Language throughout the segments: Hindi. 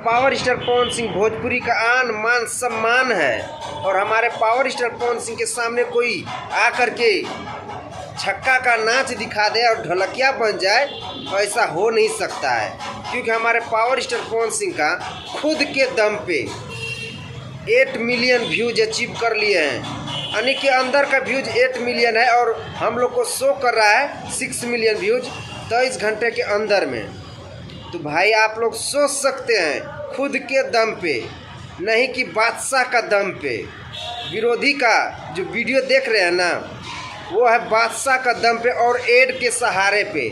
पावर स्टार पवन सिंह भोजपुरी का आन मान सम्मान है और हमारे पावर स्टार पवन सिंह के सामने कोई आकर के छक्का का नाच दिखा दे और ढोलकिया बन जाए, ऐसा हो नहीं सकता है। क्योंकि हमारे पावर स्टार पवन सिंह का खुद के दम पे 8 मिलियन व्यूज अचीव कर लिए हैं। यानी कि अंदर का व्यूज 8 मिलियन है और हम लोग को शो कर रहा है 6 मिलियन व्यूज 23 घंटे के अंदर में। तो भाई आप लोग सोच सकते हैं खुद के दम पे, नहीं कि बादशाह का दम पे। विरोधी का जो वीडियो देख रहे हैं ना, वो है बादशाह का दम पे और एड के सहारे पे।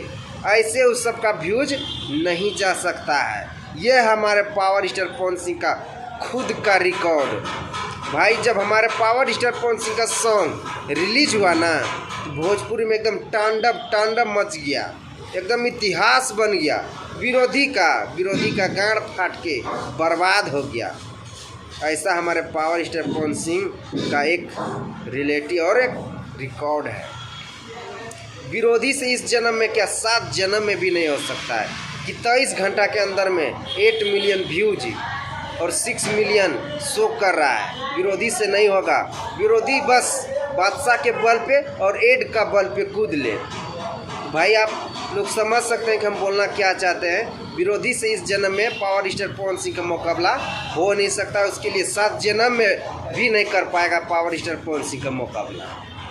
ऐसे उस सब का व्यूज नहीं जा सकता है। ये हमारे पावर स्टार पवन सिंह का खुद का रिकॉर्ड। भाई जब हमारे पावर स्टार पवन सिंह का सॉन्ग रिलीज हुआ ना, तो भोजपुरी में एकदम तांडव मच गया, एकदम इतिहास बन गया। विरोधी का गांड फाट के बर्बाद हो गया। ऐसा हमारे पावर स्टार पवन सिंह का एक रिलेटिव और एक रिकॉर्ड है। विरोधी से इस जन्म में क्या 7 जन्म में भी नहीं हो सकता है कि 23 घंटा के अंदर में 8 मिलियन व्यूज और 6 मिलियन शो कर रहा है। विरोधी से नहीं होगा। विरोधी बस बादशाह के बल पे और एड का बल पे कूद ले। भाई आप लोग समझ सकते हैं कि हम बोलना क्या चाहते हैं। विरोधी से इस जन्म में पावर स्टार पवन सिंह का मुकाबला हो नहीं सकता। उसके लिए 7 जन्म में भी नहीं कर पाएगा पावर स्टार पवन सिंह का मुकाबला।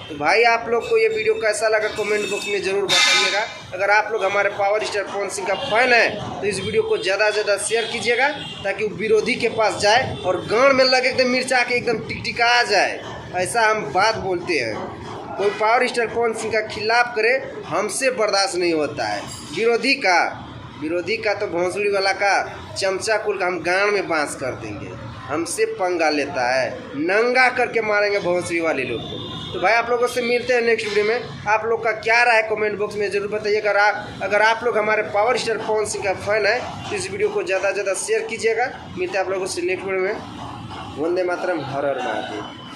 तो भाई आप लोग को ये वीडियो कैसा लगा कमेंट बॉक्स में ज़रूर बताइएगा। अगर आप लोग हमारे पावर स्टार पवन सिंह का फैन है तो इस वीडियो को ज़्यादा से ज़्यादा शेयर कीजिएगा, ताकि वो विरोधी के पास जाए और गांड में लगे एकदम मिर्चा के एकदम टिकटिका जाए। ऐसा हम बात बोलते हैं। कोई पावर स्टार पवन सिंह का खिलाफ करे, हमसे बर्दाश्त नहीं होता है। विरोधी का तो भोंसड़ी वाला का चमचा कुल का हम गांड में बांस कर देंगे। हमसे पंगा लेता है, नंगा करके मारेंगे भोंसड़ी वाले लोग को। तो भाई आप लोगों से मिलते हैं नेक्स्ट वीडियो में। आप लोग का क्या राय है कमेंट बॉक्स में ज़रूर बताइए। अगर आप लोग हमारे पावर स्टार पवन सिंह का फैन है तो इस वीडियो को ज़्यादा से ज़्यादा शेयर कीजिएगा। मिलते हैं आप लोगों से नेक्स्ट वीडियो में। वंदे मातरम, हर हर महादेव।